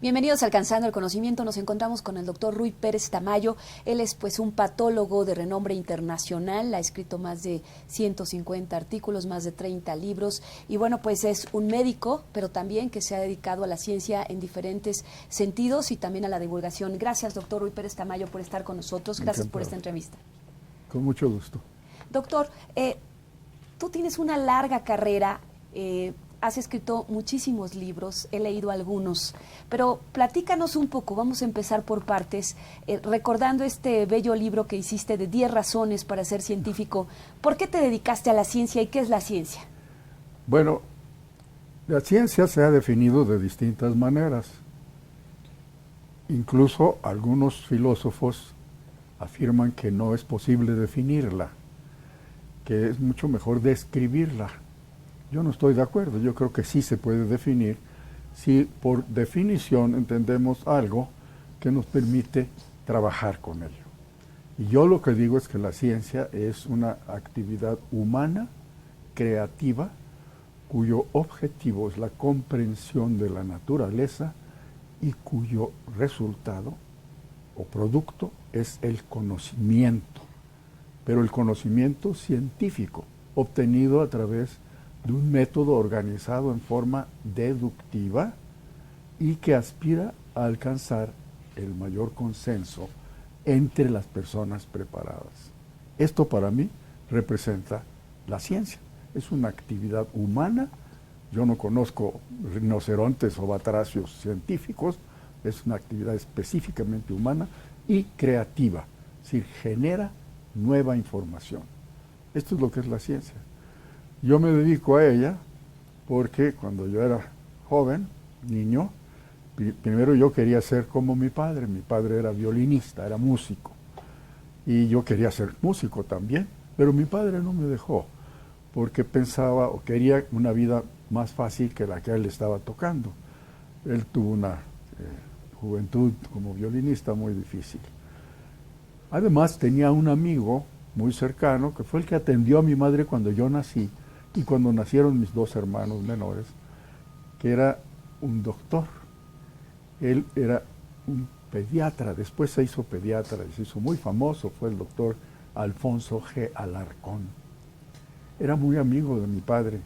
Bienvenidos a Alcanzando el Conocimiento. Nos encontramos con el doctor Rui Pérez Tamayo. Él es un patólogo de renombre internacional. Ha escrito más de 150 artículos, más de 30 libros. Y bueno, pues es un médico, pero también que se ha dedicado a la ciencia en diferentes sentidos y también a la divulgación. Gracias, doctor Rui Pérez Tamayo, por estar con nosotros. Gracias por esta entrevista. Con mucho gusto. Doctor, tú tienes una larga carrera. Has escrito muchísimos libros, he leído algunos, pero platícanos un poco, vamos a empezar por partes, recordando este bello libro que hiciste de 10 razones para ser científico. ¿Por qué te dedicaste a la ciencia y qué es la ciencia? Bueno, la ciencia se ha definido de distintas maneras. Incluso algunos filósofos afirman que no es posible definirla, que es mucho mejor describirla. Yo no estoy de acuerdo, yo creo que sí se puede definir si por definición entendemos algo que nos permite trabajar con ello. Y yo lo que digo es que la ciencia es una actividad humana, creativa, cuyo objetivo es la comprensión de la naturaleza y cuyo resultado o producto es el conocimiento, pero el conocimiento científico, obtenido a través de un método organizado en forma deductiva y que aspira a alcanzar el mayor consenso entre las personas preparadas. Esto para mí representa la ciencia. Es una actividad humana. Yo no conozco rinocerontes o batracios científicos. Es una actividad específicamente humana y creativa. Es decir, genera nueva información. Esto es lo que es la ciencia. Yo me dedico a ella porque cuando yo era joven, niño, primero yo quería ser como mi padre. Mi padre era violinista, era músico. Y yo quería ser músico también, pero mi padre no me dejó porque pensaba o quería una vida más fácil que la que a él estaba tocando. Él tuvo una juventud como violinista muy difícil. Además tenía un amigo muy cercano que fue el que atendió a mi madre cuando yo nací y cuando nacieron mis dos hermanos menores, que era un doctor. Él era un pediatra, después se hizo pediatra y se hizo muy famoso, fue el doctor Alfonso G. Alarcón. Era muy amigo de mi padre,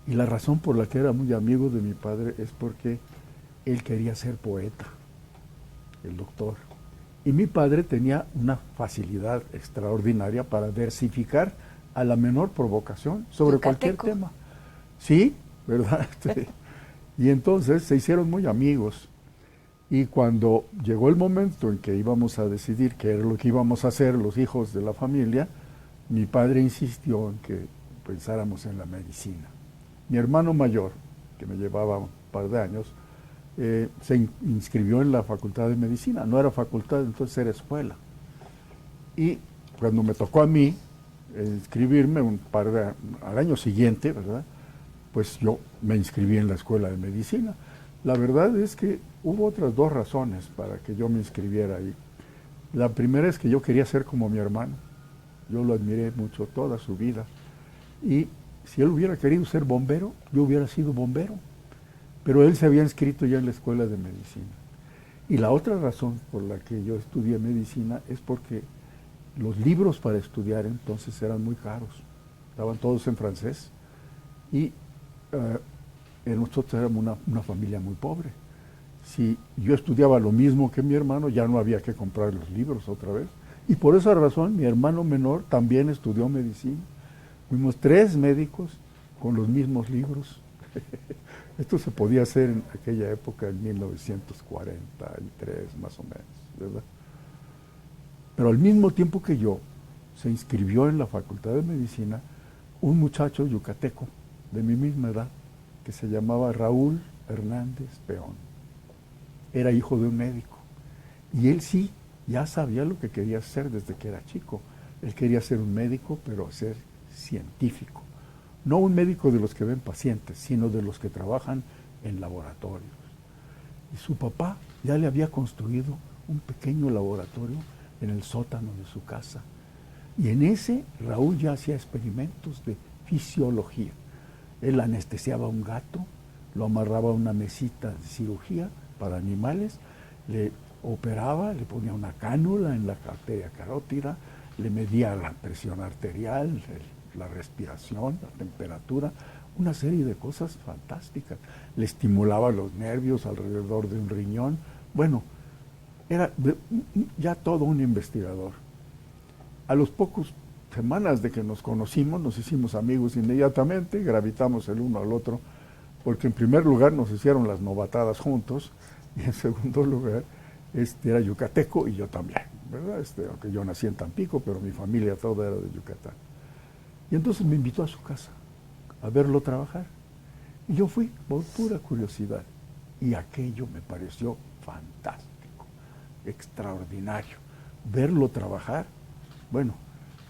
y la razón por la que era muy amigo de mi padre es porque él quería ser poeta, el doctor. Y mi padre tenía una facilidad extraordinaria para versificar a la menor provocación sobre Yucateco. cualquier tema. Sí, ¿verdad? Y entonces se hicieron muy amigos. Y cuando llegó el momento en que íbamos a decidir qué era lo que íbamos a hacer los hijos de la familia, mi padre insistió en que pensáramos en la medicina. Mi hermano mayor, que me llevaba un par de años, se inscribió en la facultad de medicina. No era facultad, entonces era escuela. Y cuando me tocó a mí inscribirme al año siguiente, ¿verdad? Pues yo me inscribí en la escuela de medicina. La verdad es que hubo otras dos razones para que yo me inscribiera ahí. La primera es que yo quería ser como mi hermano. Yo lo admiré mucho toda su vida. Y si él hubiera querido ser bombero, yo hubiera sido bombero. Pero él se había inscrito ya en la escuela de medicina. Y la otra razón por la que yo estudié medicina es porque los libros para estudiar entonces eran muy caros. Estaban todos en francés. Y nosotros éramos una familia muy pobre. Si yo estudiaba lo mismo que mi hermano, ya no había que comprar los libros otra vez. Y por esa razón mi hermano menor también estudió medicina. Fuimos 3 médicos con los mismos libros. Esto se podía hacer en aquella época, en 1943 más o menos, ¿verdad? Pero al mismo tiempo que yo, se inscribió en la Facultad de Medicina un muchacho yucateco de mi misma edad, que se llamaba Raúl Hernández Peón. Era hijo de un médico. Y él sí, ya sabía lo que quería hacer desde que era chico. Él quería ser un médico, pero ser científico. No un médico de los que ven pacientes, sino de los que trabajan en laboratorios. Y su papá ya le había construido un pequeño laboratorio en el sótano de su casa. Y en ese Raúl ya hacía experimentos de fisiología. Él anestesiaba a un gato, lo amarraba a una mesita de cirugía para animales, le operaba, le ponía una cánula en la arteria carótida, le medía la presión arterial, la respiración, la temperatura, una serie de cosas fantásticas. Le estimulaba los nervios alrededor de un riñón. Bueno, era ya todo un investigador. A los pocos semanas de que nos conocimos, nos hicimos amigos inmediatamente, gravitamos el uno al otro, porque en primer lugar nos hicieron las novatadas juntos, y en segundo lugar, era yucateco y yo también, ¿verdad? Aunque yo nací en Tampico, pero mi familia toda era de Yucatán. Y entonces me invitó a su casa a verlo trabajar. Y yo fui por pura curiosidad. Y aquello me pareció fantástico, extraordinario. Verlo trabajar, bueno,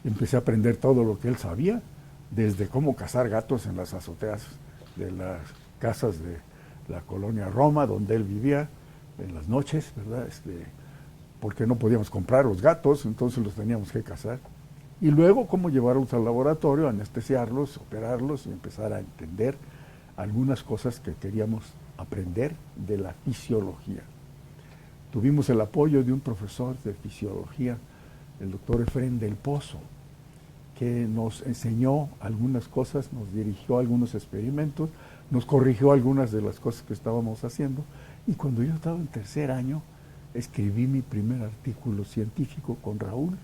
empecé a aprender todo lo que él sabía, desde cómo cazar gatos en las azoteas de las casas de la colonia Roma, donde él vivía en las noches, ¿verdad? Porque no podíamos comprar los gatos, entonces los teníamos que cazar. Y luego cómo llevarlos al laboratorio, anestesiarlos, operarlos y empezar a entender algunas cosas que queríamos aprender de la fisiología. Tuvimos el apoyo de un profesor de fisiología, el doctor Efrén del Pozo, que nos enseñó algunas cosas, nos dirigió algunos experimentos, nos corrigió algunas de las cosas que estábamos haciendo. Y cuando yo estaba en tercer año, escribí mi primer artículo científico con Raúl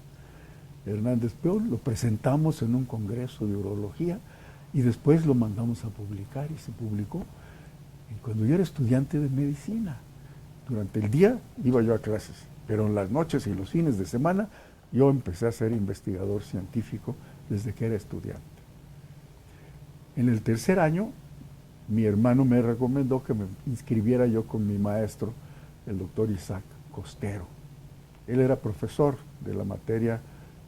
Hernández Peón, lo presentamos en un congreso de urología y después lo mandamos a publicar y se publicó. Y cuando yo era estudiante de medicina, durante el día iba yo a clases, pero en las noches y los fines de semana yo empecé a ser investigador científico desde que era estudiante. En el tercer año, mi hermano me recomendó que me inscribiera yo con mi maestro, el doctor Isaac Costero. Él era profesor de la materia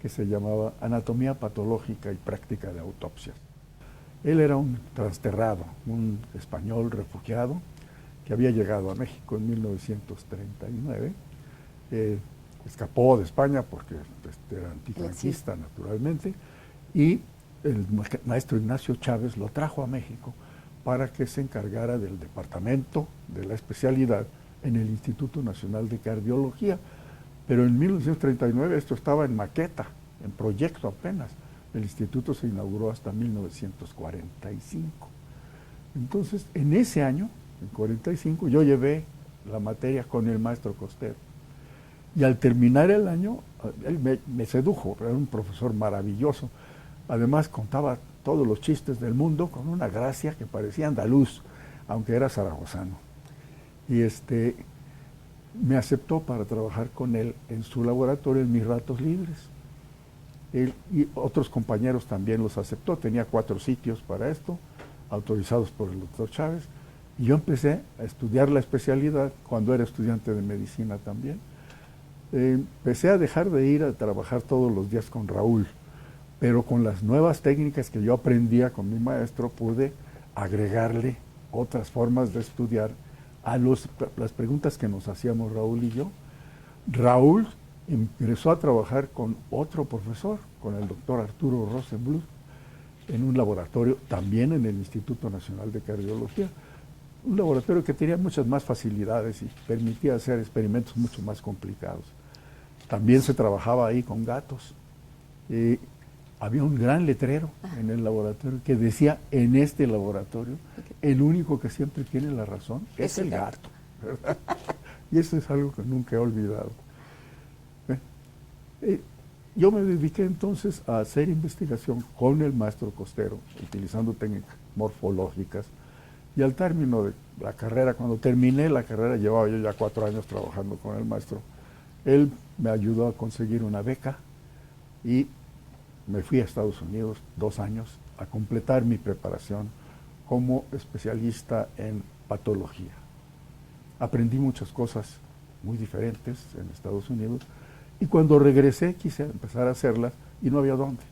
que se llamaba Anatomía Patológica y Práctica de Autopsias. Él era un transterrado, un español refugiado que había llegado a México en 1939. Escapó de España porque era antifranquista, naturalmente, y el maestro Ignacio Chávez lo trajo a México para que se encargara del departamento de la especialidad en el Instituto Nacional de Cardiología. Pero en 1939 esto estaba en maqueta, en proyecto apenas. El instituto se inauguró hasta 1945. Entonces, en ese año, en 45, yo llevé la materia con el maestro Costero. Y al terminar el año, él me sedujo, era un profesor maravilloso. Además, contaba todos los chistes del mundo con una gracia que parecía andaluz, aunque era zaragozano. Y me aceptó para trabajar con él en su laboratorio en mis ratos libres. Él y otros compañeros también los aceptó, tenía 4 sitios para esto, autorizados por el doctor Chávez, y yo empecé a estudiar la especialidad cuando era estudiante de medicina también. Empecé a dejar de ir a trabajar todos los días con Raúl, pero con las nuevas técnicas que yo aprendía con mi maestro pude agregarle otras formas de estudiar a las preguntas que nos hacíamos Raúl y yo. Raúl ingresó a trabajar con otro profesor, con el doctor Arturo Rosenbluth, en un laboratorio también en el Instituto Nacional de Cardiología, un laboratorio que tenía muchas más facilidades y permitía hacer experimentos mucho más complicados. También se trabajaba ahí con gatos. Había un gran letrero en el laboratorio que decía, en este laboratorio, el único que siempre tiene la razón es el gato, ¿verdad? Y eso es algo que nunca he olvidado. Yo me dediqué entonces a hacer investigación con el maestro Costero, utilizando técnicas morfológicas, y al término de la carrera, cuando terminé la carrera, llevaba yo ya 4 años trabajando con el maestro, él me ayudó a conseguir una beca y me fui a Estados Unidos 2 años a completar mi preparación como especialista en patología. Aprendí muchas cosas muy diferentes en Estados Unidos y cuando regresé quise empezar a hacerlas y no había dónde.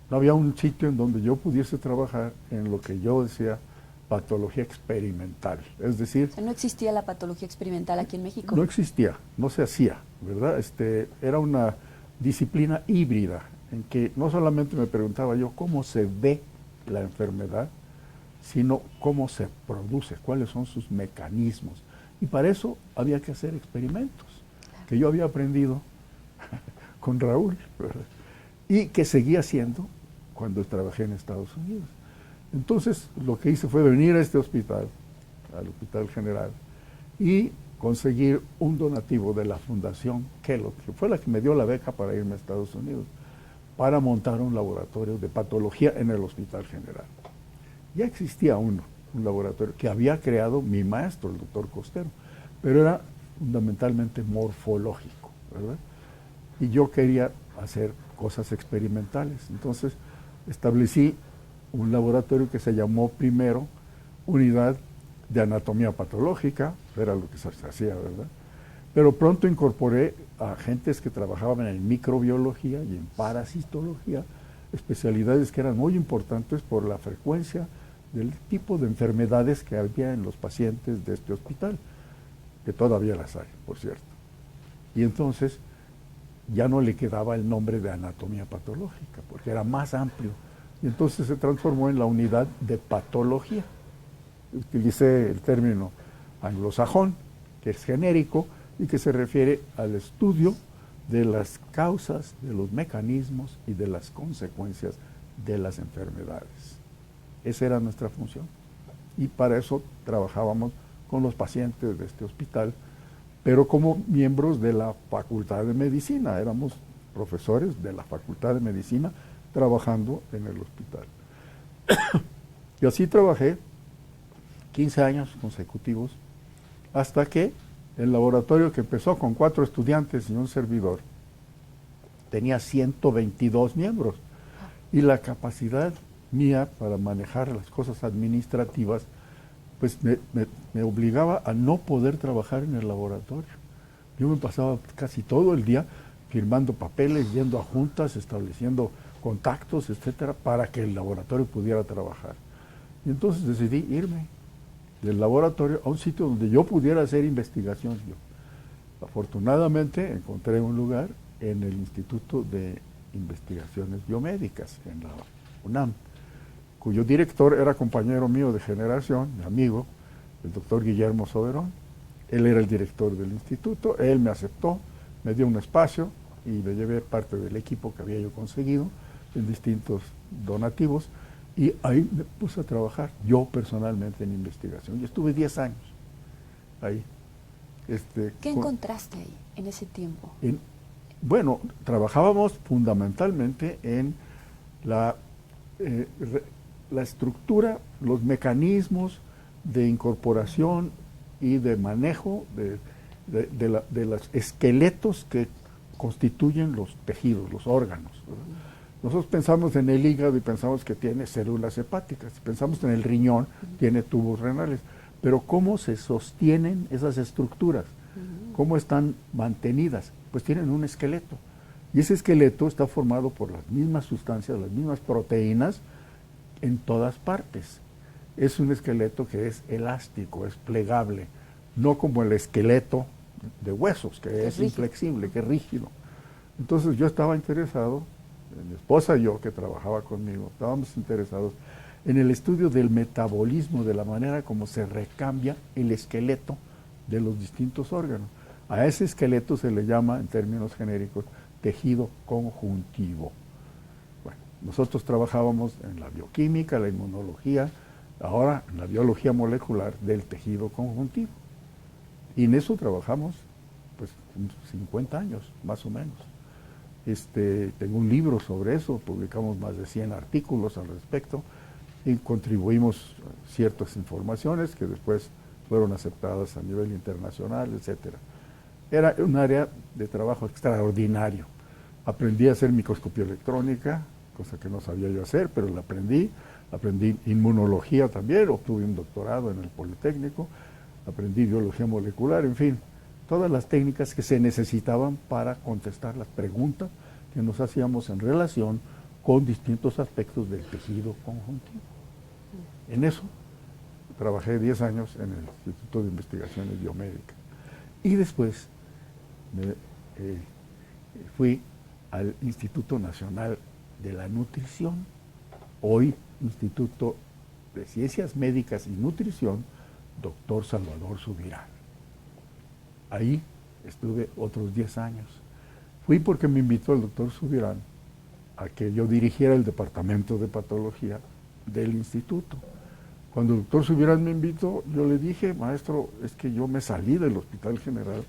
No había un sitio en donde yo pudiese trabajar en lo que yo decía patología experimental. Es decir, ¿No existía la patología experimental aquí en México? No existía, no se hacía, ¿verdad? Era una disciplina híbrida en que no solamente me preguntaba yo cómo se ve la enfermedad, sino cómo se produce, cuáles son sus mecanismos. Y para eso había que hacer experimentos, que yo había aprendido con Raúl, ¿verdad? Y que seguía haciendo cuando trabajé en Estados Unidos. Entonces, lo que hice fue venir a este hospital, al Hospital General, y conseguir un donativo de la Fundación Kellogg, que fue la que me dio la beca para irme a Estados Unidos, para montar un laboratorio de patología en el Hospital General. Ya existía un laboratorio que había creado mi maestro, el doctor Costero, pero era fundamentalmente morfológico, ¿verdad? Y yo quería hacer cosas experimentales. Entonces establecí un laboratorio que se llamó primero Unidad de Anatomía Patológica, era lo que se hacía, ¿verdad? Pero pronto incorporé a agentes que trabajaban en microbiología y en parasitología, especialidades que eran muy importantes por la frecuencia del tipo de enfermedades que había en los pacientes de este hospital, que todavía las hay, por cierto. Y entonces ya no le quedaba el nombre de anatomía patológica, porque era más amplio. Y entonces se transformó en la unidad de patología. Utilicé el término anglosajón, que es genérico y que se refiere al estudio de las causas, de los mecanismos y de las consecuencias de las enfermedades. Esa era nuestra función. Y para eso trabajábamos con los pacientes de este hospital, pero como miembros de la Facultad de Medicina. Éramos profesores de la Facultad de Medicina trabajando en el hospital. Y así trabajé 15 años consecutivos, hasta que el laboratorio, que empezó con 4 estudiantes y un servidor, tenía 122 miembros. Y la capacidad mía para manejar las cosas administrativas, pues me obligaba a no poder trabajar en el laboratorio. Yo me pasaba casi todo el día firmando papeles, yendo a juntas, estableciendo contactos, etcétera, para que el laboratorio pudiera trabajar. Y entonces decidí irme del laboratorio a un sitio donde yo pudiera hacer investigación yo. Afortunadamente encontré un lugar en el Instituto de Investigaciones Biomédicas, en la UNAM, cuyo director era compañero mío de generación, mi amigo, el doctor Guillermo Soberón. Él era el director del instituto, él me aceptó, me dio un espacio y me llevé parte del equipo que había yo conseguido en distintos donativos, y ahí me puse a trabajar yo personalmente en investigación. Y estuve 10 años ahí. ¿Qué encontraste ahí en ese tiempo? Bueno, trabajábamos fundamentalmente en la estructura, los mecanismos de incorporación y de manejo de los esqueletos que constituyen los tejidos, los órganos, ¿verdad? Nosotros pensamos en el hígado y pensamos que tiene células hepáticas, pensamos en el riñón, tiene tubos renales, pero ¿cómo se sostienen esas estructuras? ¿Cómo están mantenidas? Pues tienen un esqueleto, y ese esqueleto está formado por las mismas sustancias, las mismas proteínas en todas partes. Es un esqueleto que es elástico, es plegable, no como el esqueleto de huesos, que es inflexible, que es rígido. Entonces yo estaba interesado, mi esposa y yo, que trabajaba conmigo, estábamos interesados en el estudio del metabolismo, de la manera como se recambia el esqueleto de los distintos órganos. A ese esqueleto se le llama, en términos genéricos, tejido conjuntivo. Bueno, nosotros trabajábamos en la bioquímica, la inmunología, ahora en la biología molecular del tejido conjuntivo. Y en eso trabajamos pues 50 años, más o menos. Tengo un libro sobre eso, publicamos más de 100 artículos al respecto y contribuimos ciertas informaciones que después fueron aceptadas a nivel internacional, etcétera. Era un área de trabajo extraordinario. Aprendí a hacer microscopía electrónica, cosa que no sabía yo hacer, pero la aprendí. Aprendí inmunología también, obtuve un doctorado en el Politécnico, aprendí biología molecular, en fin, todas las técnicas que se necesitaban para contestar las preguntas que nos hacíamos en relación con distintos aspectos del tejido conjuntivo. En eso trabajé 10 años en el Instituto de Investigaciones Biomédicas. Y después fui al Instituto Nacional de la Nutrición, hoy Instituto de Ciencias Médicas y Nutrición, doctor Salvador Subirán. Ahí estuve otros 10 años. Fui porque me invitó el doctor Subirán a que yo dirigiera el departamento de patología del instituto. Cuando el doctor Subirán me invitó, yo le dije, maestro, es que yo me salí del Hospital General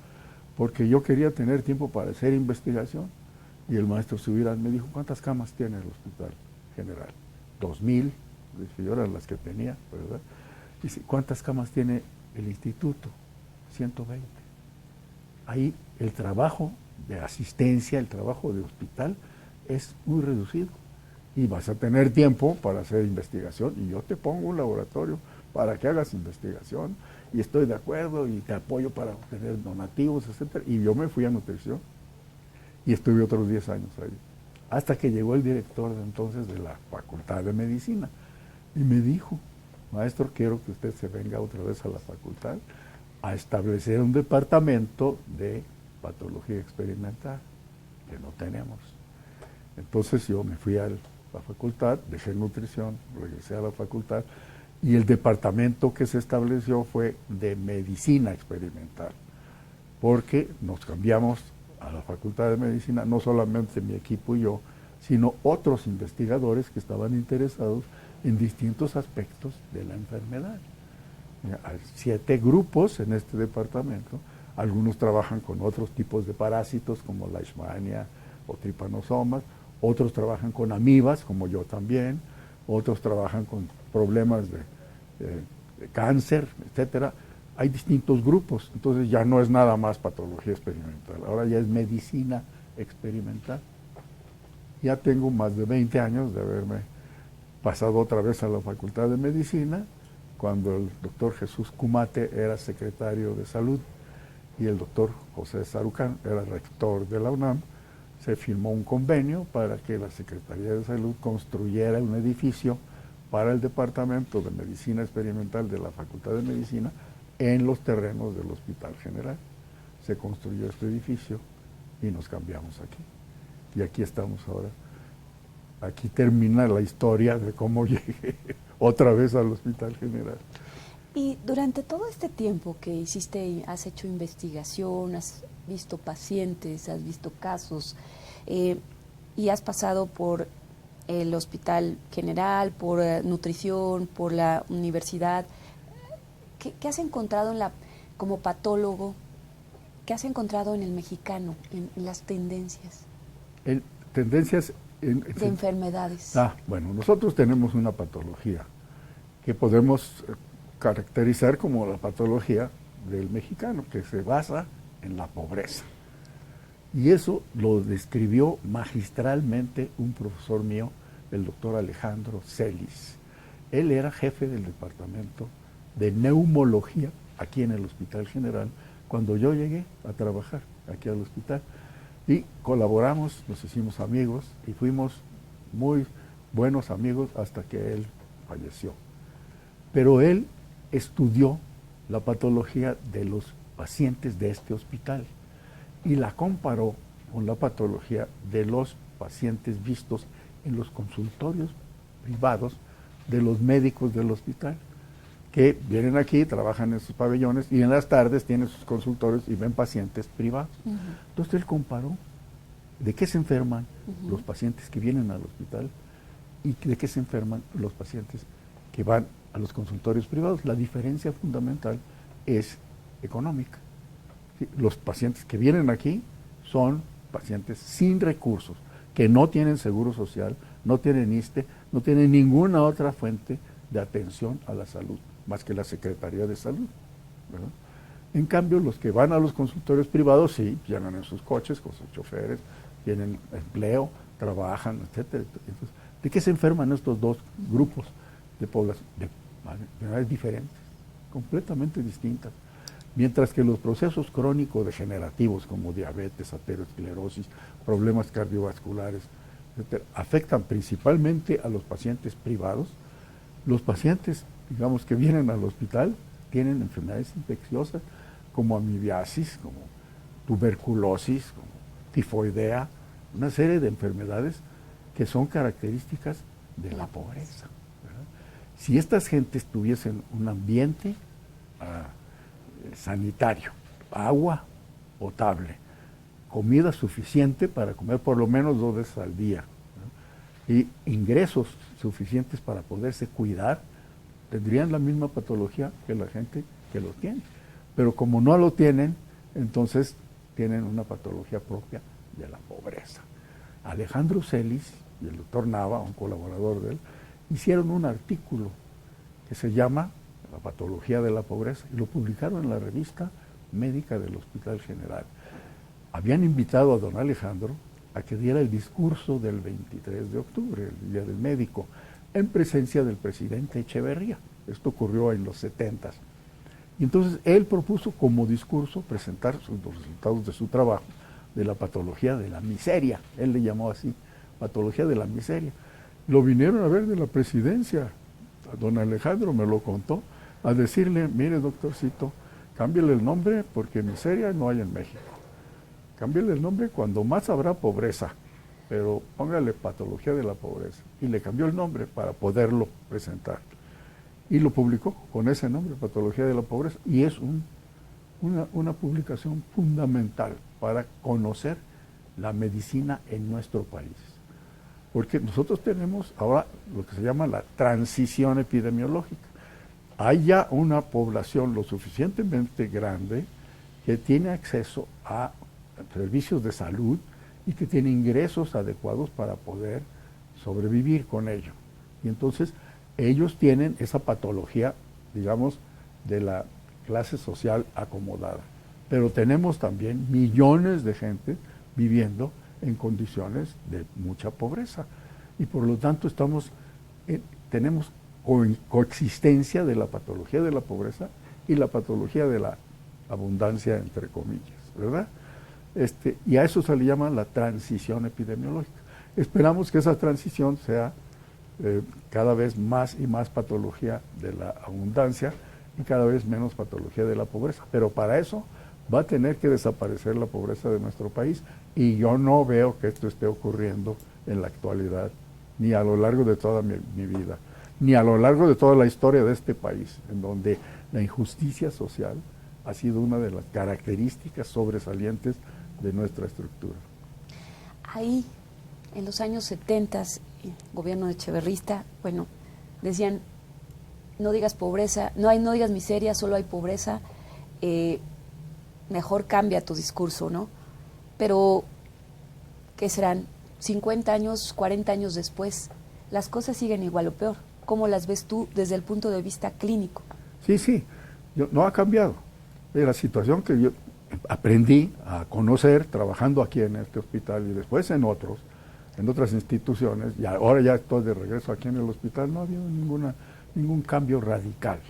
porque yo quería tener tiempo para hacer investigación. Y el maestro Subirán me dijo, ¿cuántas camas tiene el Hospital General? 2000, dije, yo eran las que tenía, ¿verdad? Dice, ¿cuántas camas tiene el instituto? 120. Ahí el trabajo de asistencia, el trabajo de hospital es muy reducido. Y vas a tener tiempo para hacer investigación y yo te pongo un laboratorio para que hagas investigación y estoy de acuerdo y te apoyo para obtener donativos, etcétera. Y yo me fui a nutrición y estuve otros 10 años ahí, hasta que llegó el director de entonces de la Facultad de Medicina y me dijo, maestro, quiero que usted se venga otra vez a la facultad a establecer un departamento de patología experimental, que no tenemos. Entonces yo me fui a la facultad, dejé nutrición, regresé a la facultad y el departamento que se estableció fue de medicina experimental, porque nos cambiamos a la facultad de medicina, no solamente mi equipo y yo, sino otros investigadores que estaban interesados en distintos aspectos de la enfermedad. Hay 7 grupos en este departamento, algunos trabajan con otros tipos de parásitos como la leishmania o tripanosomas, otros trabajan con amibas, como yo también, otros trabajan con problemas de cáncer, etcétera. Hay distintos grupos, entonces ya no es nada más patología experimental, ahora ya es medicina experimental. Ya tengo más de 20 años de haberme pasado otra vez a la Facultad de Medicina, cuando el doctor Jesús Cumate era secretario de Salud y el doctor José Sarucán era rector de la UNAM. Se firmó un convenio para que la Secretaría de Salud construyera un edificio para el Departamento de Medicina Experimental de la Facultad de Medicina en los terrenos del Hospital General. Se construyó este edificio y nos cambiamos aquí. Y aquí estamos ahora. Aquí termina la historia de cómo llegué otra vez al Hospital General. Y durante todo este tiempo que has hecho investigación, has visto pacientes, has visto casos, y has pasado por el Hospital General, por nutrición, por la universidad, ¿qué has encontrado como patólogo? ¿Qué has encontrado en el mexicano, en las tendencias? Tendencias de enfermedades. Bueno, nosotros tenemos una patología que podemos caracterizar como la patología del mexicano, que se basa en la pobreza. Y eso lo describió magistralmente un profesor mío, el doctor Alejandro Celis. Él era jefe del departamento de neumología aquí en el Hospital General cuando yo llegué a trabajar aquí al hospital. Y colaboramos, nos hicimos amigos y fuimos muy buenos amigos hasta que él falleció. Pero él estudió la patología de los pacientes de este hospital y la comparó con la patología de los pacientes vistos en los consultorios privados de los médicos del hospital, que vienen aquí, trabajan en sus pabellones y en las tardes tienen sus consultorios y ven pacientes privados. Entonces él comparó de qué se enferman los pacientes que vienen al hospital y de qué se enferman los pacientes que van a los consultorios privados. La diferencia fundamental es económica. ¿Sí? Los pacientes que vienen aquí son pacientes sin recursos, que no tienen seguro social, no tienen ISSSTE, no tienen ninguna otra fuente de atención a la salud, más que la Secretaría de Salud, ¿verdad? En cambio, los que van a los consultorios privados, sí, llegan en sus coches con sus choferes, tienen empleo, trabajan, etcétera. Entonces, ¿de qué se enferman estos dos grupos de población? De enfermedades diferentes, completamente distintas. Mientras que los procesos crónico-degenerativos como diabetes, aterosclerosis, problemas cardiovasculares, etcétera, afectan principalmente a los pacientes privados, los pacientes, digamos, que vienen al hospital tienen enfermedades infecciosas como amibiasis, como tuberculosis, como tifoidea, una serie de enfermedades que son características de la pobreza, ¿verdad? Si estas gentes tuviesen un ambiente sanitario, agua potable, comida suficiente para comer por lo menos 2 veces al día, ¿no? Y ingresos suficientes para poderse cuidar, tendrían la misma patología que la gente que lo tiene. Pero como no lo tienen, entonces tienen una patología propia de la pobreza. Alejandro Celis y el doctor Nava, un colaborador de él, hicieron un artículo que se llama La patología de la pobreza y lo publicaron en la revista médica del Hospital General. Habían invitado a don Alejandro a que diera el discurso del 23 de octubre, el Día del Médico, en presencia del presidente Echeverría. Esto ocurrió en los 70s. Y entonces él propuso como discurso presentar los resultados de su trabajo de la patología de la miseria. Él le llamó así, patología de la miseria. Lo vinieron a ver de la presidencia, don Alejandro me lo contó, a decirle, mire doctorcito, cámbiale el nombre porque miseria no hay en México. Cámbiale el nombre cuando más habrá pobreza, pero póngale patología de la pobreza. Y le cambió el nombre para poderlo presentar. Y lo publicó con ese nombre, patología de la pobreza, y es una publicación fundamental para conocer la medicina en nuestro país. Porque nosotros tenemos ahora lo que se llama la transición epidemiológica. Hay ya una población lo suficientemente grande que tiene acceso a servicios de salud y que tiene ingresos adecuados para poder sobrevivir con ello. Y entonces ellos tienen esa patología, digamos, de la clase social acomodada. Pero tenemos también millones de gente viviendo en condiciones de mucha pobreza. Y por lo tanto tenemos coexistencia de la patología de la pobreza y la patología de la abundancia, entre comillas, ¿verdad? Y a eso se le llama la transición epidemiológica. Esperamos que esa transición sea cada vez más y más patología de la abundancia y cada vez menos patología de la pobreza. Pero para eso va a tener que desaparecer la pobreza de nuestro país y yo no veo que esto esté ocurriendo en la actualidad, ni a lo largo de toda mi vida, ni a lo largo de toda la historia de este país, en donde la injusticia social ha sido una de las características sobresalientes de nuestra estructura. Ahí, en los años 70, gobierno de echeverrista, bueno, decían, no digas pobreza, no digas miseria, solo hay pobreza, mejor cambia tu discurso, ¿no? Pero, ¿qué serán? 50 años, 40 años después, las cosas siguen igual o peor. ¿Cómo las ves tú desde el punto de vista clínico? Sí, no ha cambiado. La situación que yo aprendí a conocer trabajando aquí en este hospital y después en otras instituciones, y ahora ya estoy de regreso aquí en el hospital, no ha habido ningún cambio radical.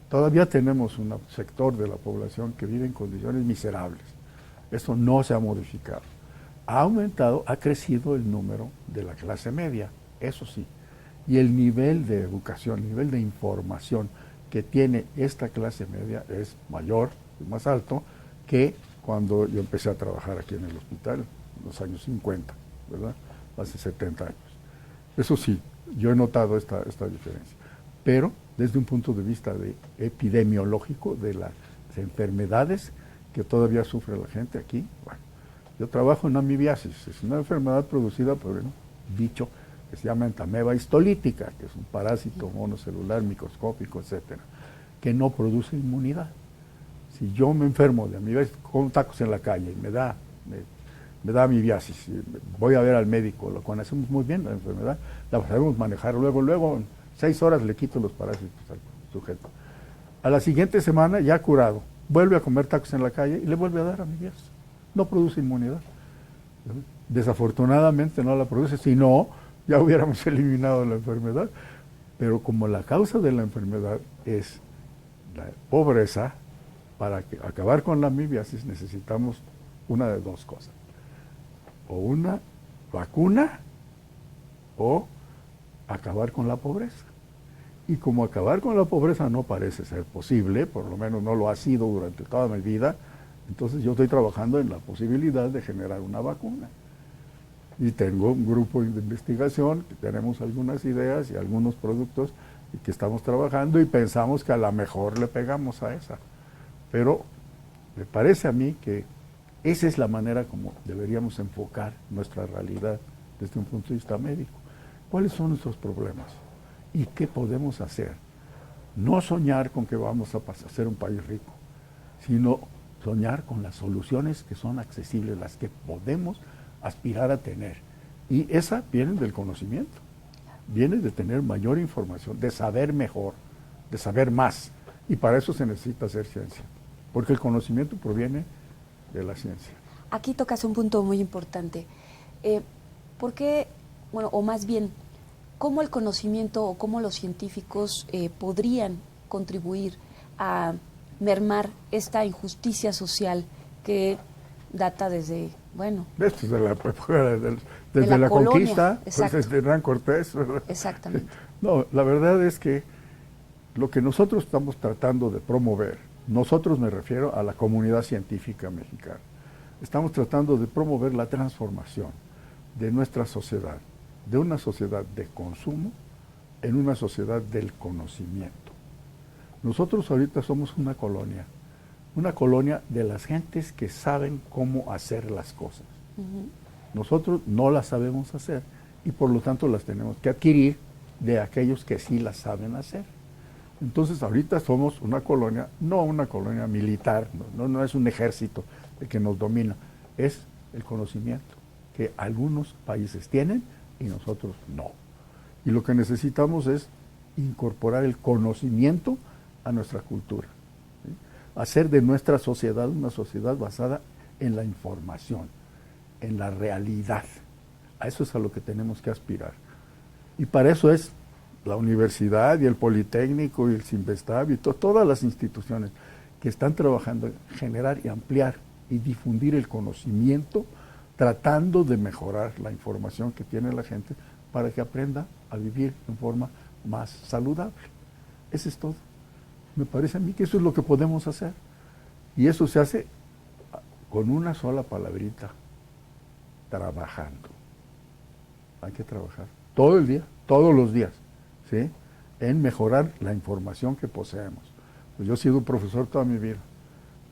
Todavía tenemos un sector de la población que vive en condiciones miserables. Eso no se ha modificado. Ha aumentado, ha crecido el número de la clase media, eso sí. Y el nivel de educación, el nivel de información que tiene esta clase media es mayor, más alto, que cuando yo empecé a trabajar aquí en el hospital, en los años 50, ¿verdad? Hace 70 años. Eso sí, yo he notado esta diferencia. Pero desde un punto de vista epidemiológico, de las enfermedades que todavía sufre la gente aquí, bueno, yo trabajo en amibiasis, es una enfermedad producida por un bicho que se llama entameba histolítica, que es un parásito monocelular, microscópico, etcétera, que no produce inmunidad. Si yo me enfermo de amibiasis, como tacos en la calle, me da amibiasis, voy a ver al médico, lo conocemos muy bien la enfermedad, la sabemos manejar, luego en 6 horas le quito los parásitos al sujeto. A la siguiente semana, ya curado, vuelve a comer tacos en la calle y le vuelve a dar amibiasis. No produce inmunidad. Desafortunadamente no la produce, si no, ya hubiéramos eliminado la enfermedad. Pero como la causa de la enfermedad es la pobreza, para acabar con la amibiasis necesitamos una de dos cosas. O una vacuna o acabar con la pobreza. Y como acabar con la pobreza no parece ser posible, por lo menos no lo ha sido durante toda mi vida, entonces yo estoy trabajando en la posibilidad de generar una vacuna. Y tengo un grupo de investigación, que tenemos algunas ideas y algunos productos y que estamos trabajando y pensamos que a lo mejor le pegamos a esa. Pero me parece a mí que Esa es la manera como deberíamos enfocar nuestra realidad desde un punto de vista médico. ¿Cuáles son nuestros problemas? ¿Y qué podemos hacer? No soñar con que vamos a ser un país rico, sino soñar con las soluciones que son accesibles, las que podemos aspirar a tener. Y esa viene del conocimiento, viene de tener mayor información, de saber mejor, de saber más. Y para eso se necesita hacer ciencia, porque el conocimiento proviene de la ciencia. Aquí tocas un punto muy importante. ¿Por qué, bueno, o más bien, cómo el conocimiento o cómo los científicos podrían contribuir a mermar esta injusticia social que data desde, bueno... Desde la época, desde la conquista, pues desde Hernán Cortés, ¿verdad? Exactamente. No, la verdad es que lo que nosotros estamos tratando de promover, nosotros me refiero a la comunidad científica mexicana, estamos tratando de promover la transformación de nuestra sociedad, de una sociedad de consumo en una sociedad del conocimiento. Nosotros ahorita somos una colonia de las gentes que saben cómo hacer las cosas. Nosotros no las sabemos hacer y por lo tanto las tenemos que adquirir de aquellos que sí las saben hacer. Entonces ahorita somos una colonia, no una colonia militar, no es un ejército el que nos domina, es el conocimiento que algunos países tienen y nosotros no. Y lo que necesitamos es incorporar el conocimiento a nuestra cultura, ¿sí? Hacer de nuestra sociedad una sociedad basada en la información, en la realidad. A eso es a lo que tenemos que aspirar. Y para eso es la universidad y el Politécnico y el Cinvestav y todas las instituciones que están trabajando en generar y ampliar y difundir el conocimiento, tratando de mejorar la información que tiene la gente para que aprenda a vivir en forma más saludable. Eso es todo. Me parece a mí que eso es lo que podemos hacer. Y eso se hace con una sola palabrita: trabajando. Hay que trabajar todo el día, todos los días, ¿sí?, en mejorar la información que poseemos. Pues yo he sido un profesor toda mi vida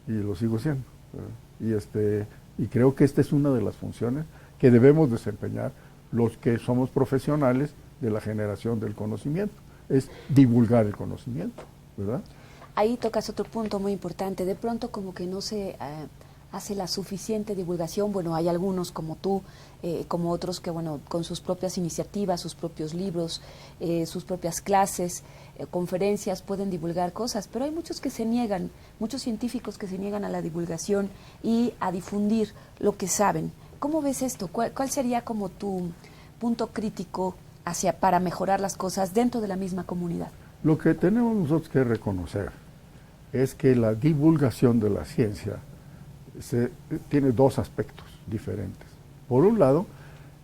y lo sigo siendo, ¿verdad? Y creo que esta es una de las funciones que debemos desempeñar los que somos profesionales de la generación del conocimiento, es divulgar el conocimiento, ¿verdad? Ahí tocas otro punto muy importante. De pronto como que no se hace la suficiente divulgación. Bueno, hay algunos como tú, como otros que, bueno, con sus propias iniciativas, sus propios libros, sus propias clases, conferencias, pueden divulgar cosas, pero hay muchos que se niegan, muchos científicos que se niegan a la divulgación y a difundir lo que saben. ¿Cómo ves esto? ¿Cuál sería como tu punto crítico para mejorar las cosas dentro de la misma comunidad? Lo que tenemos nosotros que reconocer es que la divulgación de la ciencia tiene dos aspectos diferentes. Por un lado,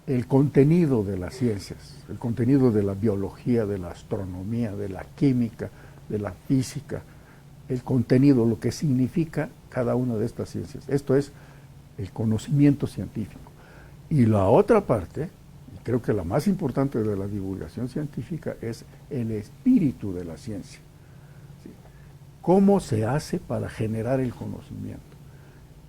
el contenido de las ciencias, el contenido de la biología, de la astronomía, de la química, de la física, el contenido, lo que significa cada una de estas ciencias. Esto es el conocimiento científico. Y la otra parte, y creo que la más importante de la divulgación científica, es el espíritu de la ciencia. ¿Sí? ¿Cómo se hace para generar el conocimiento?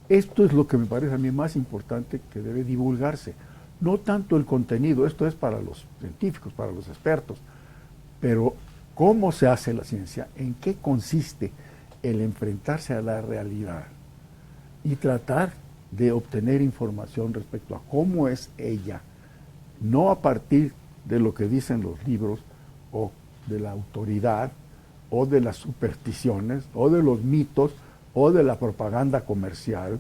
Esto es lo que me parece a mí más importante que debe divulgarse. No tanto el contenido, esto es para los científicos, para los expertos, pero ¿cómo se hace la ciencia? ¿En qué consiste el enfrentarse a la realidad y tratar de obtener información respecto a cómo es ella? No a partir de lo que dicen los libros o de la autoridad o de las supersticiones o de los mitos o de la propaganda comercial,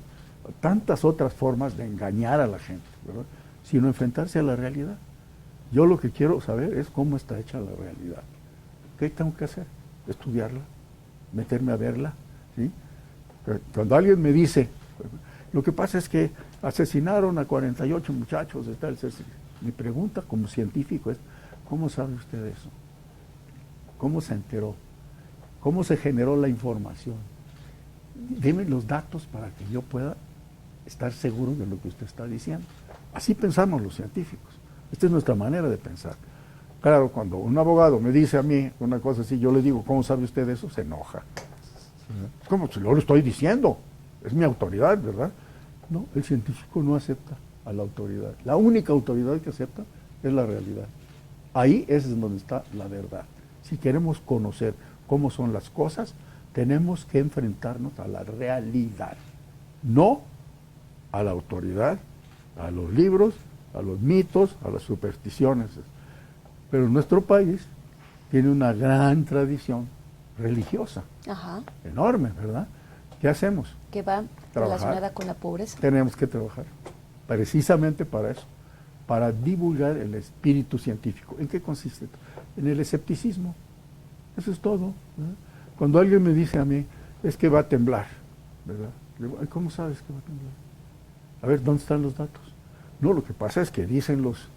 tantas otras formas de engañar a la gente, ¿verdad?, sino enfrentarse a la realidad. Yo lo que quiero saber es cómo está hecha la realidad. ¿Qué tengo que hacer? Estudiarla, meterme a verla, ¿sí? Cuando alguien me dice, lo que pasa es que asesinaron a 48 muchachos de tal, mi pregunta como científico es, ¿cómo sabe usted eso? ¿Cómo se enteró? ¿Cómo se generó la información? Deme los datos para que yo pueda estar seguro de lo que usted está diciendo. Así pensamos los científicos. Esta es nuestra manera de pensar. Claro, cuando un abogado me dice a mí una cosa así, yo le digo, ¿cómo sabe usted eso? Se enoja. ¿Cómo? Si yo lo estoy diciendo, es mi autoridad, ¿verdad? No, el científico no acepta a la autoridad. La única autoridad que acepta es la realidad. Ahí es donde está la verdad. Si queremos conocer cómo son las cosas, tenemos que enfrentarnos a la realidad, no a la autoridad, a los libros, a los mitos, a las supersticiones. Pero nuestro país tiene una gran tradición religiosa, Ajá. enorme, ¿verdad? ¿Qué hacemos? Que va Trabajar. relacionada con la pobreza. Tenemos que trabajar precisamente para eso, para divulgar el espíritu científico. ¿En qué consiste? En el escepticismo. Eso es todo, ¿verdad? Cuando alguien me dice a mí, es que va a temblar, ¿verdad? Le digo, "Ay, ¿cómo sabes que va a temblar? A ver, ¿dónde están los datos? No, lo que pasa es que dicen los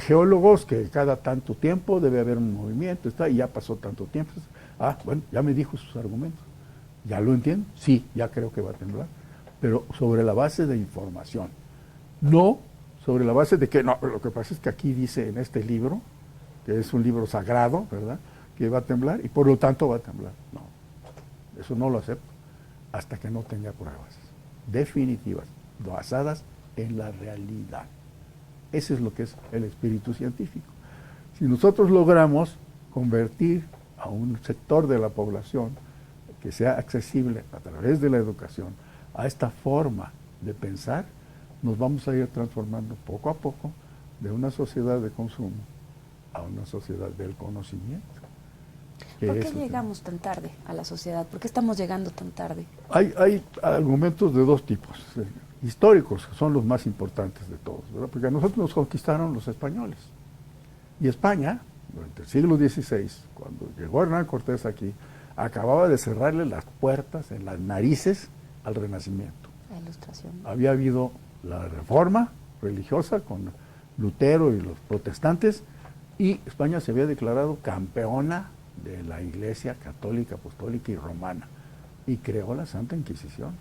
geólogos que cada tanto tiempo debe haber un movimiento, y ya pasó tanto tiempo. Ah, bueno, ya me dijo sus argumentos. ¿Ya lo entiendo? Sí, ya creo que va a temblar. Pero sobre la base de información. No sobre la base de que, no, lo que pasa es que aquí dice en este libro, que es un libro sagrado, ¿verdad?, que va a temblar y por lo tanto va a temblar. No, eso no lo acepto hasta que no tenga pruebas definitivas, basadas en la realidad. Ese es lo que es el espíritu científico. Si nosotros logramos convertir a un sector de la población que sea accesible a través de la educación a esta forma de pensar, nos vamos a ir transformando poco a poco de una sociedad de consumo a una sociedad del conocimiento. ¿Por qué llegamos tan tarde a la sociedad? ¿Por qué estamos llegando tan tarde? Hay argumentos de dos tipos, históricos, que son los más importantes de todos, ¿verdad? Porque a nosotros nos conquistaron los españoles. Y España, durante el siglo XVI, cuando llegó Hernán Cortés aquí, acababa de cerrarle las puertas en las narices al Renacimiento. La Ilustración. Había habido la reforma religiosa con Lutero y los protestantes, y España se había declarado campeona de la Iglesia católica, apostólica y romana, y creó la Santa Inquisición.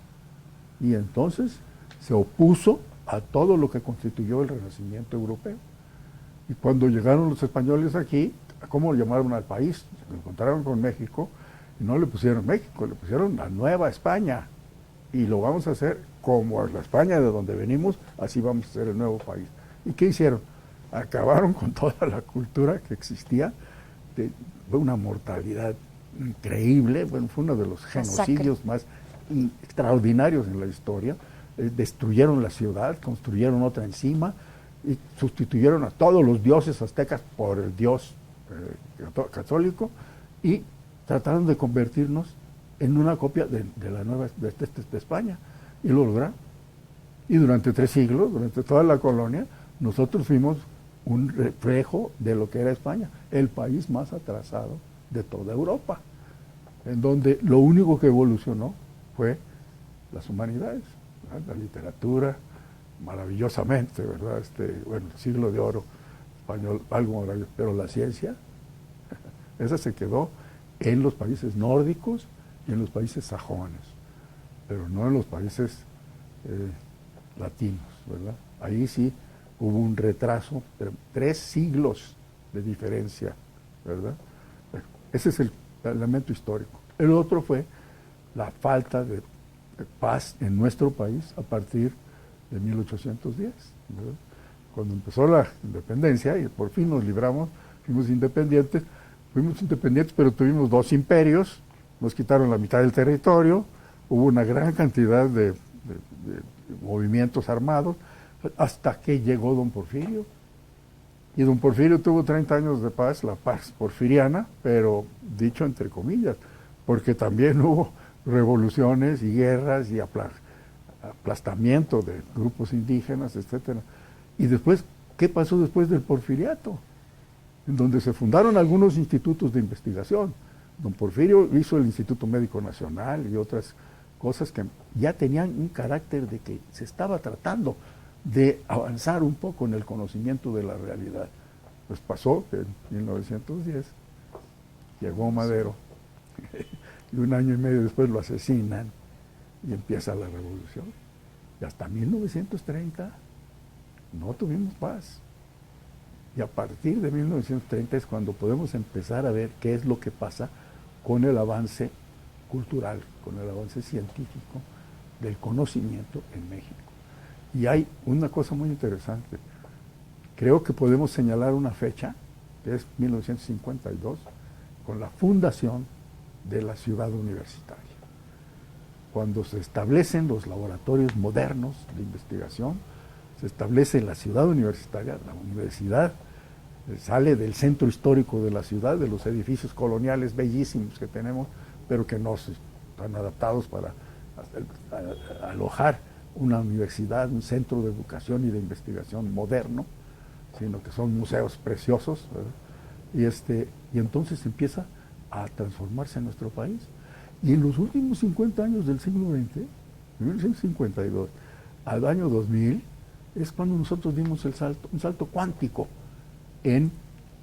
Y entonces se opuso a todo lo que constituyó el Renacimiento europeo. Y cuando llegaron los españoles aquí, ¿cómo llamaron al país? Se encontraron con México y no le pusieron México, le pusieron la Nueva España. Y lo vamos a hacer como la España de donde venimos, así vamos a hacer el nuevo país. ¿Y qué hicieron? Acabaron con toda la cultura que existía, fue una mortalidad increíble, bueno, fue uno de los genocidios más extraordinarios en la historia. Destruyeron la ciudad, construyeron otra encima y sustituyeron a todos los dioses aztecas por el dios católico y trataron de convertirnos en una copia de la nueva de España, y lo lograron. Y durante 3 siglos, durante toda la colonia, nosotros fuimos un reflejo de lo que era España, el país más atrasado de toda Europa, en donde lo único que evolucionó fue las humanidades, ¿verdad? La literatura, maravillosamente, ¿verdad? Bueno, el siglo de oro español, algo maravilloso, pero la ciencia, esa se quedó en los países nórdicos y en los países sajones, pero no en los países latinos, ¿verdad? Ahí sí hubo un retraso, 3 siglos de diferencia, ¿verdad? Ese es el elemento histórico. El otro fue la falta de paz en nuestro país a partir de 1810, ¿verdad? Cuando empezó la independencia y por fin nos libramos, fuimos independientes, pero tuvimos 2 imperios, nos quitaron la mitad del territorio, hubo una gran cantidad de movimientos armados, hasta que llegó don Porfirio. Y don Porfirio tuvo 30 años de paz, la paz porfiriana, pero dicho entre comillas, porque también hubo revoluciones y guerras y aplastamiento de grupos indígenas, etcétera. Y después, ¿qué pasó después del porfiriato? En donde se fundaron algunos institutos de investigación. Don Porfirio hizo el Instituto Médico Nacional y otras cosas que ya tenían un carácter de que se estaba tratando de avanzar un poco en el conocimiento de la realidad. Pues pasó que en 1910 llegó Madero y 1 año y medio después lo asesinan y empieza la revolución. Y hasta 1930 no tuvimos paz. Y a partir de 1930 es cuando podemos empezar a ver qué es lo que pasa con el avance cultural, con el avance científico del conocimiento en México. Y hay una cosa muy interesante. Creo que podemos señalar una fecha, que es 1952, con la fundación de la ciudad universitaria. Cuando se establecen los laboratorios modernos de investigación, se establece la ciudad universitaria, la universidad sale del centro histórico de la ciudad, de los edificios coloniales bellísimos que tenemos, pero que no están adaptados para alojar una universidad, un centro de educación y de investigación moderno, sino que son museos preciosos, ¿verdad? Y entonces empieza a transformarse nuestro país. Y en los últimos 50 años del siglo XX, de 1952 al año 2000, es cuando nosotros dimos un salto cuántico en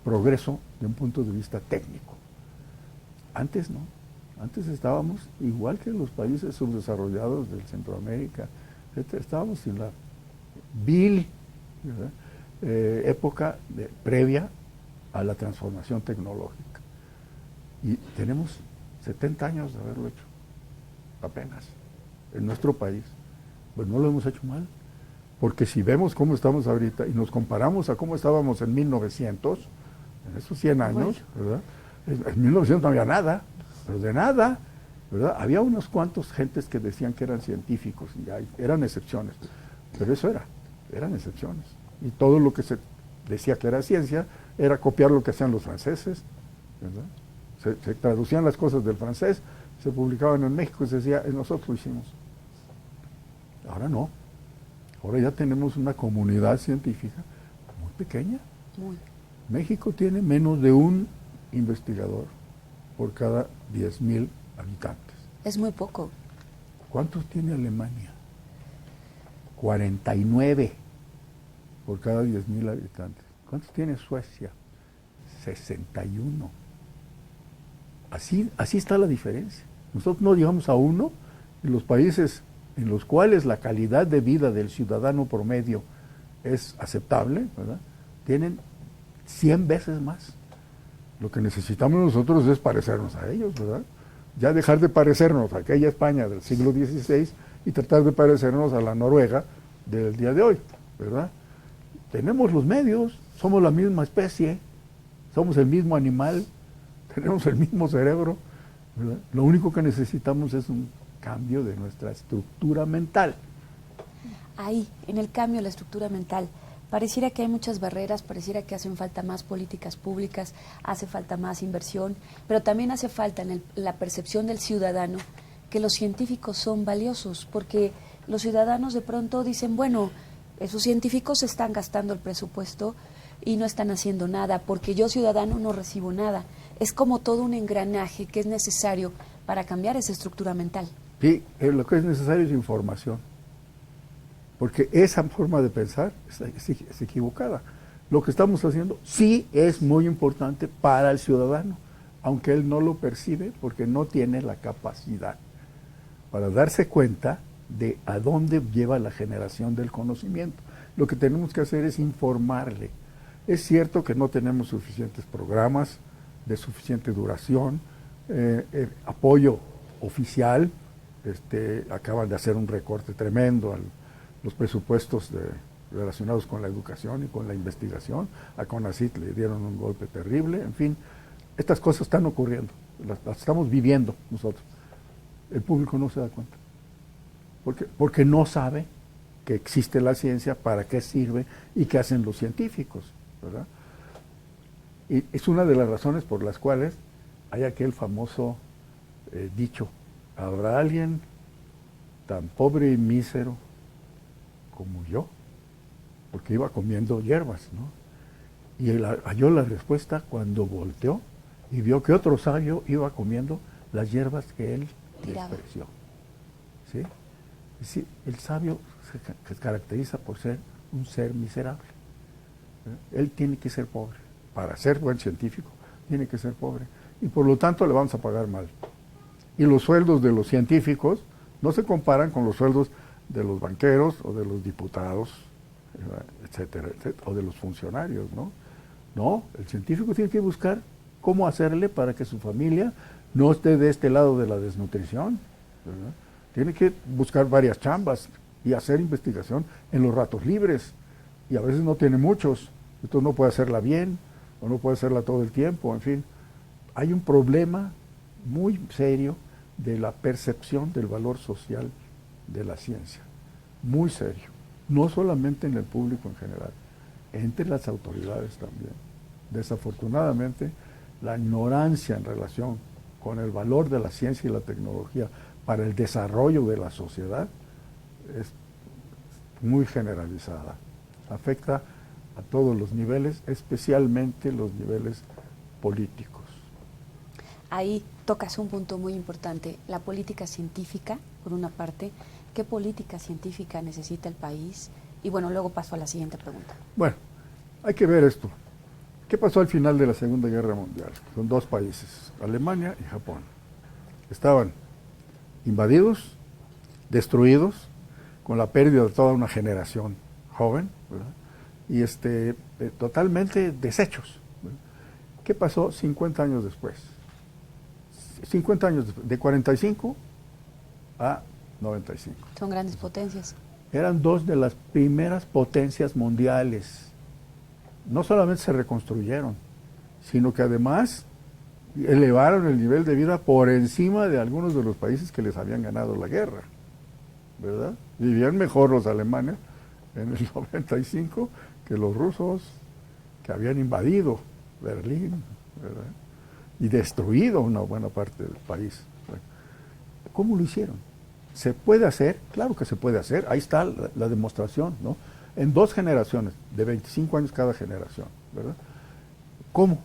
progreso de un punto de vista técnico. Antes no, antes estábamos igual que los países subdesarrollados del Centroamérica, etc. Estábamos en la vil época previa a la transformación tecnológica. Y tenemos 70 años de haberlo hecho, apenas, en nuestro país. Pues no lo hemos hecho mal, porque si vemos cómo estamos ahorita y nos comparamos a cómo estábamos en 1900, en esos 100 años, ¿verdad? En 1900 no había nada, pero de nada, ¿verdad? Había unos cuantos gentes que decían que eran científicos, y eran excepciones, pero eso eran excepciones. Y todo lo que se decía que era ciencia era copiar lo que hacían los franceses, ¿verdad? Se traducían las cosas del francés, se publicaban en México y se decía, nosotros lo hicimos. Ahora no. Ahora ya tenemos una comunidad científica muy pequeña. Muy. México tiene menos de un investigador por cada 10,000 habitantes. Es muy poco. ¿Cuántos tiene Alemania? 49 por cada 10,000 habitantes. ¿Cuántos tiene Suecia? 61. Así está la diferencia. Nosotros no llegamos a uno, y los países en los cuales la calidad de vida del ciudadano promedio es aceptable, ¿verdad?, tienen 100 veces más. Lo que necesitamos nosotros es parecernos a ellos, ¿verdad? Ya dejar de parecernos a aquella España del siglo XVI y tratar de parecernos a la Noruega del día de hoy, ¿verdad? Tenemos los medios, somos la misma especie, somos el mismo animal, tenemos el mismo cerebro, ¿verdad? Lo único que necesitamos es un cambio de nuestra estructura mental. Ahí, en el cambio de la estructura mental, pareciera que hay muchas barreras, pareciera que hacen falta más políticas públicas, hace falta más inversión, pero también hace falta en la percepción del ciudadano que los científicos son valiosos, porque los ciudadanos de pronto dicen, bueno, esos científicos están gastando el presupuesto y no están haciendo nada, porque yo ciudadano no recibo nada. Es como todo un engranaje que es necesario para cambiar esa estructura mental. Sí, lo que es necesario es información, porque esa forma de pensar es equivocada. Lo que estamos haciendo sí es muy importante para el ciudadano, aunque él no lo percibe porque no tiene la capacidad para darse cuenta de a dónde lleva la generación del conocimiento. Lo que tenemos que hacer es informarle. Es cierto que no tenemos suficientes programas de suficiente duración, apoyo oficial, acaban de hacer un recorte tremendo a los presupuestos relacionados con la educación y con la investigación. A CONACYT le dieron un golpe terrible. En fin, estas cosas están ocurriendo, las estamos viviendo nosotros. El público no se da cuenta, porque no sabe que existe la ciencia, para qué sirve y qué hacen los científicos, ¿verdad? Y es una de las razones por las cuales hay aquel famoso dicho: ¿habrá alguien tan pobre y mísero como yo? Porque iba comiendo hierbas, ¿no? Y él halló la respuesta cuando volteó y vio que otro sabio iba comiendo las hierbas que él despreció. ¿Sí? Sí, el sabio se caracteriza por ser un ser miserable. Él tiene que ser pobre. Para ser buen científico, tiene que ser pobre. Y por lo tanto le vamos a pagar mal. Y los sueldos de los científicos no se comparan con los sueldos de los banqueros o de los diputados, etcétera, etcétera, o de los funcionarios, ¿no? No, el científico tiene que buscar cómo hacerle para que su familia no esté de este lado de la desnutrición, ¿verdad? Tiene que buscar varias chambas y hacer investigación en los ratos libres. Y a veces no tiene muchos, entonces no puede hacerla bien, o no puede hacerla todo el tiempo, en fin. Hay un problema muy serio de la percepción del valor social de la ciencia, muy serio, no solamente en el público en general, entre las autoridades también. Desafortunadamente, la ignorancia en relación con el valor de la ciencia y la tecnología para el desarrollo de la sociedad es muy generalizada, afecta a todos los niveles, especialmente los niveles políticos. Ahí tocas un punto muy importante, la política científica, por una parte. ¿Qué política científica necesita el país? Y bueno, luego paso a la siguiente pregunta. Bueno, hay que ver esto. ¿Qué pasó al final de la Segunda Guerra Mundial? Son dos países, Alemania y Japón. Estaban invadidos, destruidos, con la pérdida de toda una generación joven, ¿verdad? Y totalmente deshechos, ¿verdad? ¿Qué pasó 50 años después? 50 años después, de 45 a 95. Son grandes potencias. Eran dos de las primeras potencias mundiales. No solamente se reconstruyeron, sino que además elevaron el nivel de vida por encima de algunos de los países que les habían ganado la guerra, ¿verdad? Vivían mejor los alemanes en el 95 que los rusos, que habían invadido Berlín, ¿verdad? Y destruido una buena parte del país. ¿Cómo lo hicieron? ¿Se puede hacer? Claro que se puede hacer. Ahí está la demostración, ¿no? En 2 generaciones, de 25 años cada generación, ¿verdad? ¿Cómo?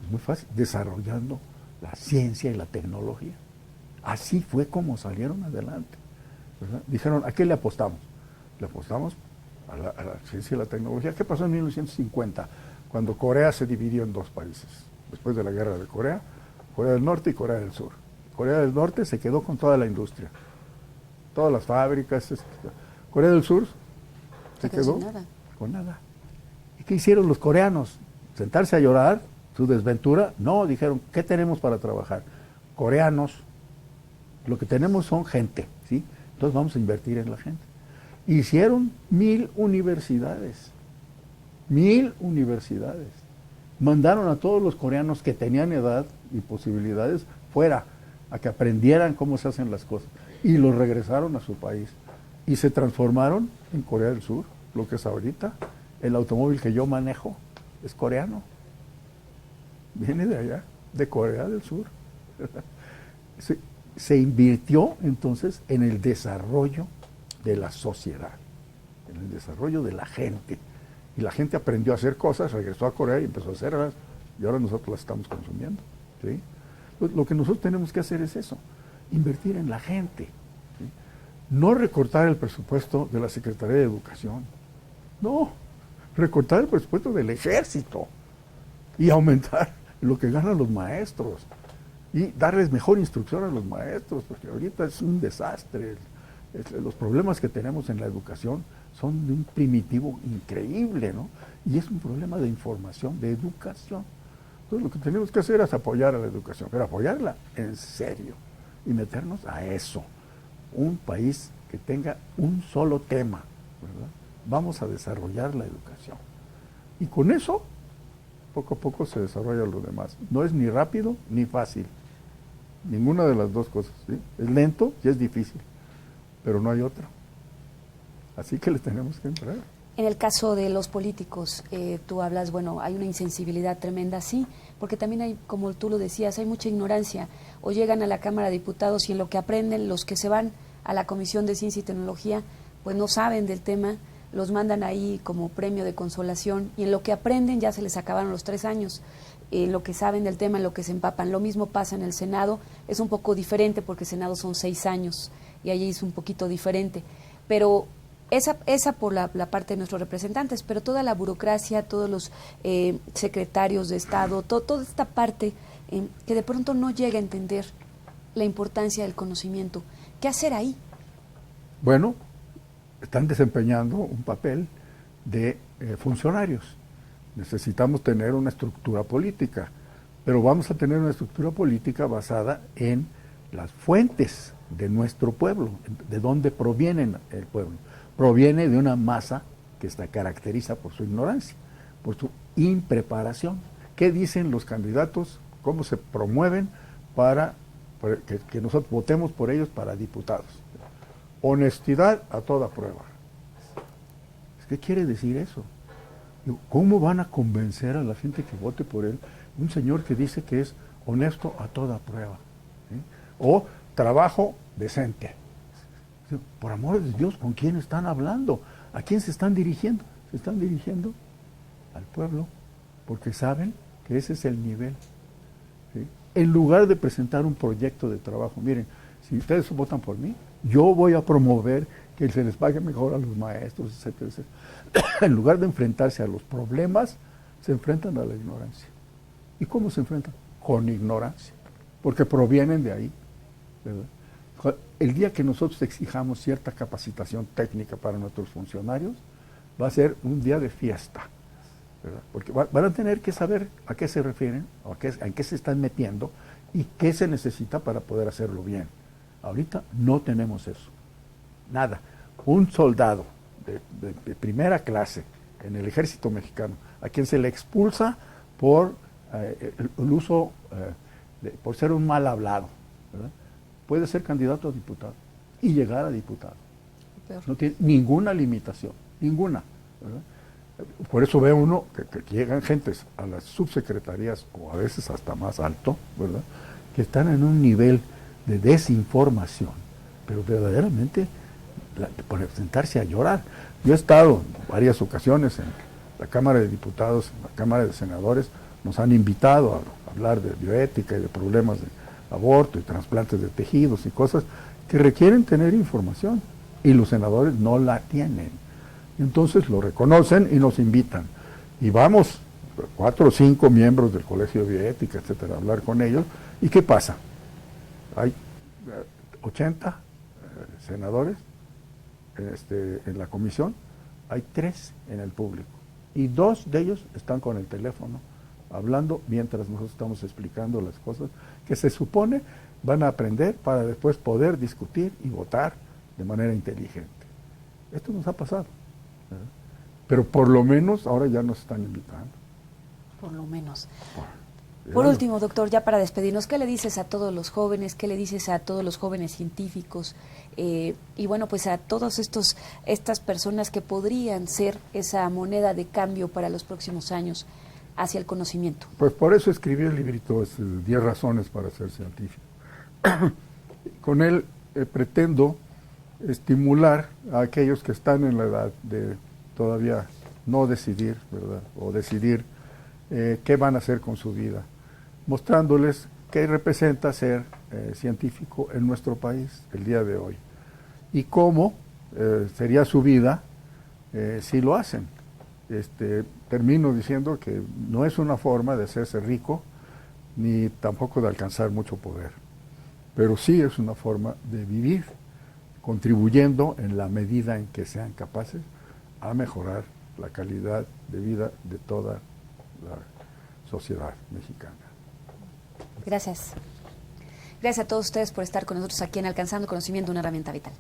Es muy fácil, desarrollando la ciencia y la tecnología. Así fue como salieron adelante, ¿verdad? Dijeron, ¿a qué le apostamos? Le apostamos a la ciencia y la tecnología. ¿Qué pasó en 1950? Cuando Corea se dividió en 2 países, después de la guerra de Corea, Corea del Norte y Corea del Sur. Corea del Norte se quedó con toda la industria, todas las fábricas. Corea del Sur se quedó con nada. ¿Y qué hicieron los coreanos? ¿Sentarse a llorar su desventura? No, dijeron, ¿qué tenemos para trabajar? Coreanos, lo que tenemos son gente, ¿sí? Entonces vamos a invertir en la gente. Hicieron 1000 universidades. 1000 universidades. Mandaron a todos los coreanos que tenían edad y posibilidades fuera, a que aprendieran cómo se hacen las cosas. Y los regresaron a su país. Y se transformaron en Corea del Sur, lo que es ahorita. El automóvil que yo manejo es coreano. Viene de allá, de Corea del Sur. Se invirtió entonces en el desarrollo de la sociedad, en el desarrollo de la gente. Y la gente aprendió a hacer cosas, regresó a Corea y empezó a hacerlas. Y ahora nosotros las estamos consumiendo, ¿sí? Lo que nosotros tenemos que hacer es eso, invertir en la gente. ¿Sí? No recortar el presupuesto de la Secretaría de Educación. No, recortar el presupuesto del Ejército y aumentar lo que ganan los maestros y darles mejor instrucción a los maestros, porque ahorita es un desastre. Los problemas que tenemos en la educación son de un primitivo increíble, ¿no? Y es un problema de información, de educación. Entonces lo que tenemos que hacer es apoyar a la educación, pero apoyarla en serio y meternos a eso. Un país que tenga un solo tema, ¿verdad? Vamos a desarrollar la educación. Y con eso, poco a poco se desarrolla lo demás. No es ni rápido ni fácil. Ninguna de las dos cosas, ¿sí? Es lento y es difícil, pero no hay otra. Así que le tenemos que entrar. En el caso de los políticos, tú hablas, bueno, hay una insensibilidad tremenda, sí, porque también hay, como tú lo decías, hay mucha ignorancia. O llegan a la Cámara de Diputados y en lo que aprenden, los que se van a la Comisión de Ciencia y Tecnología, pues no saben del tema, los mandan ahí como premio de consolación, y en lo que aprenden ya se les acabaron los 3 años. En lo que saben del tema, en lo que se empapan. Lo mismo pasa en el Senado, es un poco diferente porque el Senado son 6 años y allí es un poquito diferente. Pero esa por la parte de nuestros representantes, pero toda la burocracia, todos los secretarios de Estado, toda esta parte que de pronto no llega a entender la importancia del conocimiento. ¿Qué hacer ahí? Bueno, están desempeñando un papel de funcionarios. Necesitamos tener una estructura política, pero vamos a tener una estructura política basada en las fuentes de nuestro pueblo, de dónde proviene el pueblo. Proviene de una masa que se caracteriza por su ignorancia, por su impreparación. ¿Qué dicen los candidatos? ¿Cómo se promueven para que nosotros votemos por ellos para diputados? Honestidad a toda prueba. ¿Qué quiere decir eso? ¿Cómo van a convencer a la gente que vote por él? Un señor que dice que es honesto a toda prueba. ¿Sí? O trabajo decente. Por amor de Dios, ¿con quién están hablando? ¿A quién se están dirigiendo? Se están dirigiendo al pueblo, porque saben que ese es el nivel. ¿Sí? En lugar de presentar un proyecto de trabajo, miren, si ustedes votan por mí, yo voy a promover que se les pague mejor a los maestros, etcétera, etcétera. En lugar de enfrentarse a los problemas, se enfrentan a la ignorancia. ¿Y cómo se enfrentan? Con ignorancia, porque provienen de ahí, ¿verdad? El día que nosotros exijamos cierta capacitación técnica para nuestros funcionarios, va a ser un día de fiesta, ¿verdad? Porque van a tener que saber a qué se refieren, en qué se están metiendo y qué se necesita para poder hacerlo bien. Ahorita no tenemos eso, nada. Un soldado de primera clase en el ejército mexicano, a quien se le expulsa por el uso, por ser un mal hablado, ¿verdad? Puede ser candidato a diputado y llegar a diputado. No tiene ninguna limitación, ninguna, ¿verdad? Por eso ve uno que llegan gentes a las subsecretarías o a veces hasta más alto, ¿verdad? Que están en un nivel de desinformación, pero verdaderamente por sentarse a llorar. Yo he estado en varias ocasiones en la Cámara de Diputados, en la Cámara de Senadores, nos han invitado a hablar de bioética y de problemas de aborto y trasplantes de tejidos y cosas que requieren tener información y los senadores no la tienen. Entonces lo reconocen y nos invitan. Y vamos, 4 o 5 miembros del Colegio de Bioética, etcétera, a hablar con ellos. ¿Y qué pasa? Hay 80 senadores en la comisión, hay 3 en el público. Y 2 de ellos están con el teléfono hablando mientras nosotros estamos explicando las cosas que se supone van a aprender para después poder discutir y votar de manera inteligente. Esto nos ha pasado, ¿verdad? Pero por lo menos ahora ya nos están invitando. Por lo menos. Por último, doctor, ya para despedirnos, ¿qué le dices a todos los jóvenes? ¿Qué le dices a todos los jóvenes científicos? Y bueno, pues a todas estas personas que podrían ser esa moneda de cambio para los próximos años hacia el conocimiento. Pues por eso escribí el librito 10 razones para ser científico. Con él pretendo estimular a aquellos que están en la edad de todavía no decidir, ¿verdad? O decidir qué van a hacer con su vida, mostrándoles qué representa ser científico en nuestro país el día de hoy y cómo sería su vida si lo hacen. Termino diciendo que no es una forma de hacerse rico ni tampoco de alcanzar mucho poder, pero sí es una forma de vivir contribuyendo en la medida en que sean capaces a mejorar la calidad de vida de toda la sociedad mexicana. Gracias. Gracias a todos ustedes por estar con nosotros aquí en Alcanzando Conocimiento, una herramienta vital.